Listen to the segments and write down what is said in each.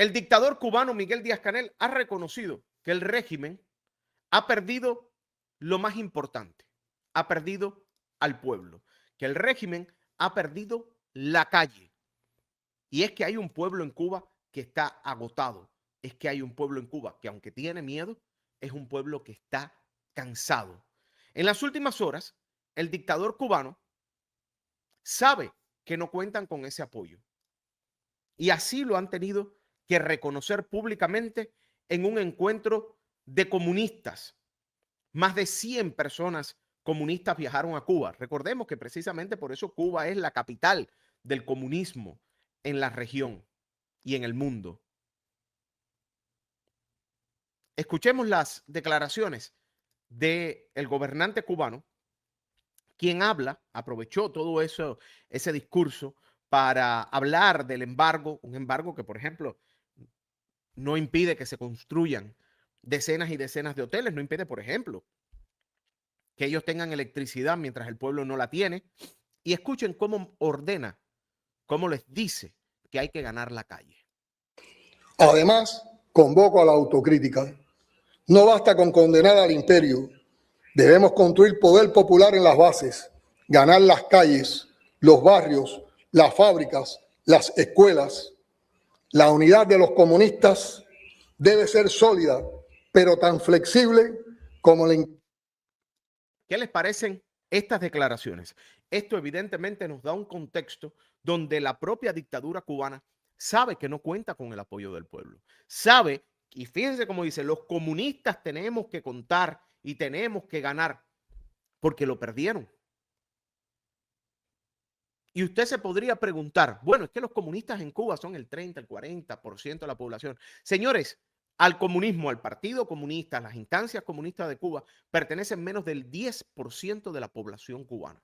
El dictador cubano Miguel Díaz-Canel ha reconocido que el régimen ha perdido lo más importante, ha perdido al pueblo, que el régimen ha perdido la calle. Y es que hay un pueblo en Cuba que está agotado, es que hay un pueblo en Cuba que aunque tiene miedo, es un pueblo que está cansado. En las últimas horas, el dictador cubano sabe que no cuentan con ese apoyo. Y así lo han tenido que reconocer públicamente en un encuentro de comunistas. Más de 100 personas comunistas viajaron a Cuba. Recordemos que precisamente por eso Cuba es la capital del comunismo en la región y en el mundo. Escuchemos las declaraciones del gobernante cubano, quien aprovechó todo eso, ese discurso para hablar del embargo, un embargo que, por ejemplo, no impide que se construyan decenas y decenas de hoteles, no impide, por ejemplo, que ellos tengan electricidad mientras el pueblo no la tiene. Y escuchen cómo ordena, cómo les dice que hay que ganar la calle. Además, convoco a la autocrítica. No basta con condenar al imperio. Debemos construir poder popular en las bases, ganar las calles, los barrios, las fábricas, las escuelas. La unidad de los comunistas debe ser sólida, pero tan flexible como la... ¿Qué les parecen estas declaraciones? Esto evidentemente nos da un contexto donde la propia dictadura cubana sabe que no cuenta con el apoyo del pueblo. Sabe, y fíjense cómo dice, los comunistas tenemos que contar y tenemos que ganar porque lo perdieron. Y usted se podría preguntar, bueno, es que los comunistas en Cuba son el 30, el 40% de la población. Señores, al comunismo, al Partido Comunista, a las instancias comunistas de Cuba, pertenecen menos del 10% de la población cubana.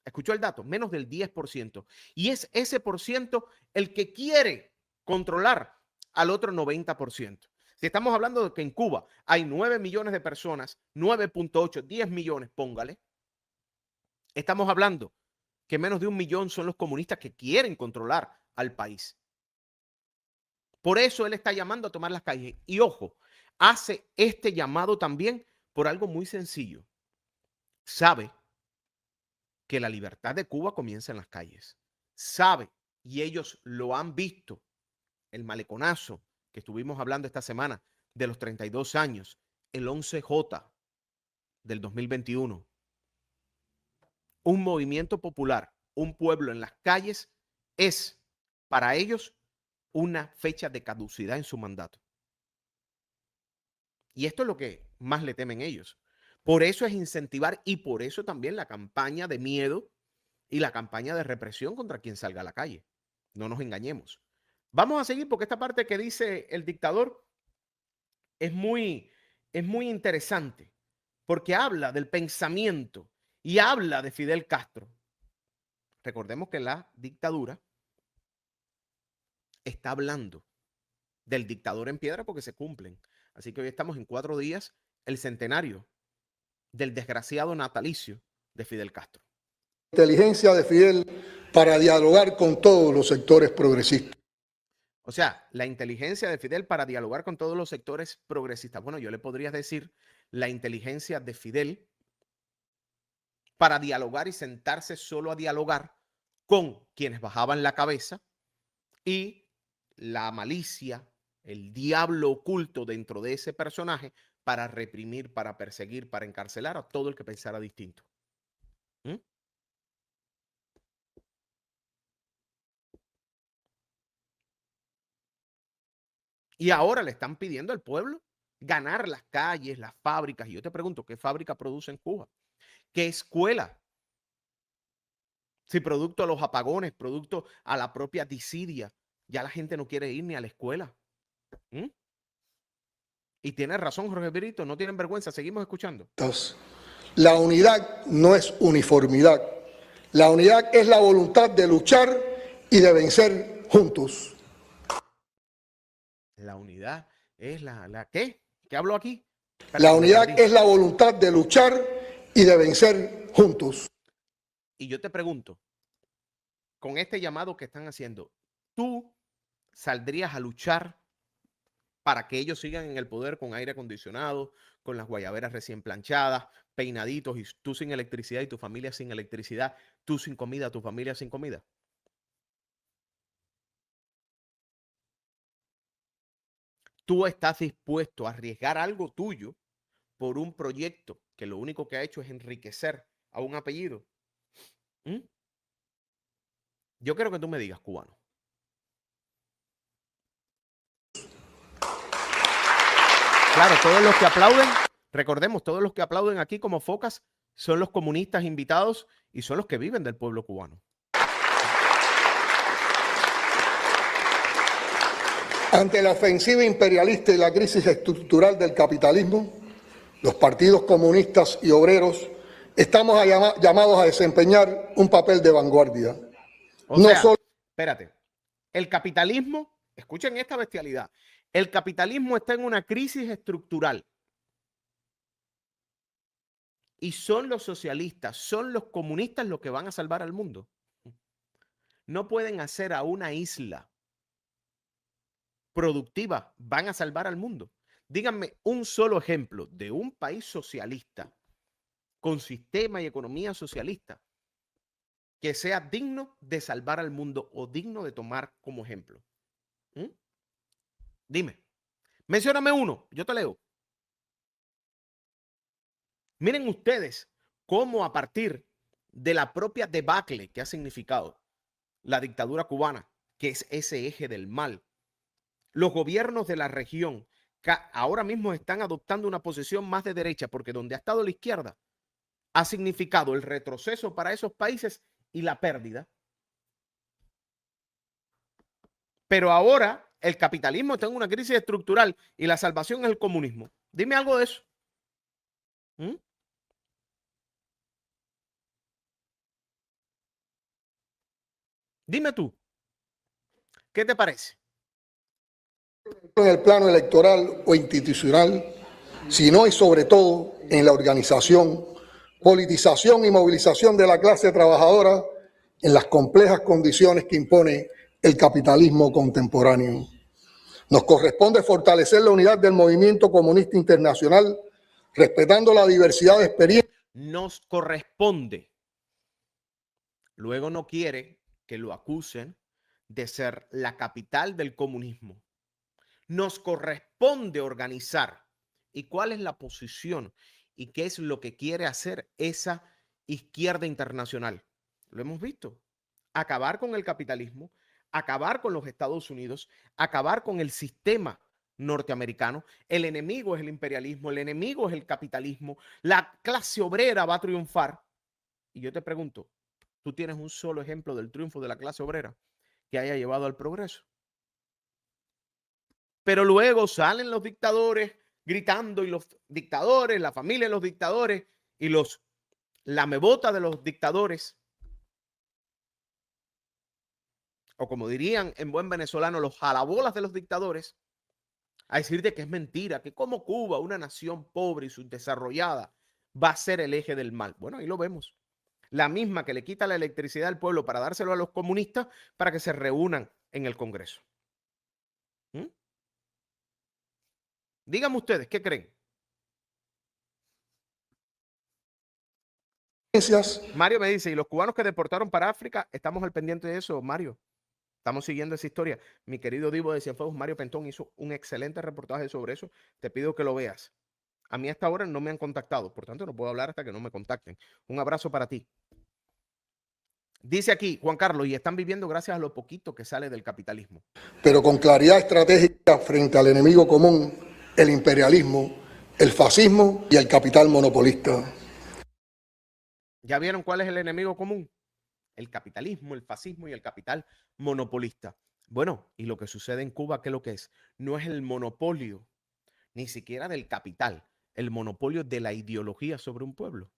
¿Escuchó el dato? Menos del 10%. Y es ese por ciento el que quiere controlar al otro 90%. Si estamos hablando de que en Cuba hay 9 millones de personas, 9.8, 10 millones, póngale. Estamos hablando que menos de 1 millón son los comunistas que quieren controlar al país. Por eso él está llamando a tomar las calles. Y ojo, hace este llamado también por algo muy sencillo. Sabe que la libertad de Cuba comienza en las calles. Sabe, y ellos lo han visto, el maleconazo que estuvimos hablando esta semana de los 32 años, el 11J del 2021. Un movimiento popular, un pueblo en las calles, es para ellos una fecha de caducidad en su mandato. Y esto es lo que más le temen ellos. Por eso es incentivar y por eso también la campaña de miedo y la campaña de represión contra quien salga a la calle. No nos engañemos. Vamos a seguir porque esta parte que dice el dictador es muy interesante porque habla del pensamiento y habla de Fidel Castro. Recordemos que la dictadura está hablando del dictador en piedra porque se cumplen. Así que hoy estamos en 4 días, el centenario del desgraciado natalicio de Fidel Castro. Inteligencia de Fidel para dialogar con todos los sectores progresistas. O sea, la inteligencia de Fidel para dialogar con todos los sectores progresistas. Bueno, yo le podría decir la inteligencia de Fidel para dialogar y sentarse solo a dialogar con quienes bajaban la cabeza y la malicia, el diablo oculto dentro de ese personaje para reprimir, para perseguir, para encarcelar a todo el que pensara distinto. ¿Mm? Y ahora le están pidiendo al pueblo ganar las calles, las fábricas. Y yo te pregunto, ¿qué fábrica produce en Cuba? ¿Qué escuela? Si producto a los apagones, producto a la propia disidia, ya la gente no quiere ir ni a la escuela. ¿Mm? Y tiene razón Jorge Brito, no tienen vergüenza, seguimos escuchando. La unidad no es uniformidad. La unidad es la voluntad de luchar y de vencer juntos. La unidad es la ¿qué? ¿Qué hablo aquí? La Perdón, unidad es la voluntad de luchar y de vencer juntos. Y yo te pregunto, con este llamado que están haciendo, ¿tú saldrías a luchar para que ellos sigan en el poder con aire acondicionado, con las guayaberas recién planchadas, peinaditos y tú sin electricidad y tu familia sin electricidad, tú sin comida, tu familia sin comida? ¿Tú estás dispuesto a arriesgar algo tuyo por un proyecto que lo único que ha hecho es enriquecer a un apellido? ¿Mm? Yo quiero que tú me digas, cubano. Claro, todos los que aplauden, recordemos, todos los que aplauden aquí como focas son los comunistas invitados y son los que viven del pueblo cubano. Ante la ofensiva imperialista y la crisis estructural del capitalismo, los partidos comunistas y obreros estamos llamados a desempeñar un papel de vanguardia. O sea, espérate, el capitalismo, escuchen esta bestialidad, el capitalismo está en una crisis estructural y son los socialistas, son los comunistas los que van a salvar al mundo. No pueden hacer a una isla productiva, van a salvar al mundo. Díganme un solo ejemplo de un país socialista con sistema y economía socialista que sea digno de salvar al mundo o digno de tomar como ejemplo. ¿Mm? Dime, mencióname uno, yo te leo. Miren ustedes cómo a partir de la propia debacle que ha significado la dictadura cubana, que es ese eje del mal, los gobiernos de la región que ahora mismo están adoptando una posición más de derecha, porque donde ha estado la izquierda ha significado el retroceso para esos países y la pérdida. Pero ahora el capitalismo está en una crisis estructural y la salvación es el comunismo. Dime algo de eso. ¿Mm? Dime tú, ¿qué te parece? En el plano electoral o institucional, sino y sobre todo en la organización, politización y movilización de la clase trabajadora en las complejas condiciones que impone el capitalismo contemporáneo. Nos corresponde fortalecer la unidad del movimiento comunista internacional, respetando la diversidad de experiencias. Nos corresponde. Luego no quiere que lo acusen de ser la capital del comunismo. Nos corresponde organizar. ¿Y cuál es la posición? ¿Y qué es lo que quiere hacer esa izquierda internacional? Lo hemos visto. Acabar con el capitalismo, acabar con los Estados Unidos, acabar con el sistema norteamericano. El enemigo es el imperialismo, el enemigo es el capitalismo. La clase obrera va a triunfar. Y yo te pregunto, ¿tú tienes un solo ejemplo del triunfo de la clase obrera que haya llevado al progreso? Pero luego salen los dictadores gritando y los dictadores, la familia de los dictadores y los lamebotas de los dictadores, o como dirían en buen venezolano, los jalabolas de los dictadores, a decirte que es mentira, que como Cuba, una nación pobre y subdesarrollada, va a ser el eje del mal. Bueno, ahí lo vemos. La misma que le quita la electricidad al pueblo para dárselo a los comunistas para que se reúnan en el Congreso. ¿Mm? Díganme ustedes, ¿qué creen? Mario me dice, y los cubanos que deportaron para África, estamos al pendiente de eso, Mario. Estamos siguiendo esa historia. Mi querido Divo de Cienfuegos, Mario Pentón, hizo un excelente reportaje sobre eso. Te pido que lo veas. A mí hasta ahora no me han contactado, por tanto no puedo hablar hasta que no me contacten. Un abrazo para ti. Dice aquí Juan Carlos, y están viviendo gracias a lo poquito que sale del capitalismo. Pero con claridad estratégica frente al enemigo común, el imperialismo, el fascismo y el capital monopolista. ¿Ya vieron cuál es el enemigo común? El capitalismo, el fascismo y el capital monopolista. Bueno, y lo que sucede en Cuba, ¿qué es lo que es? No es el monopolio, ni siquiera del capital, el monopolio de la ideología sobre un pueblo.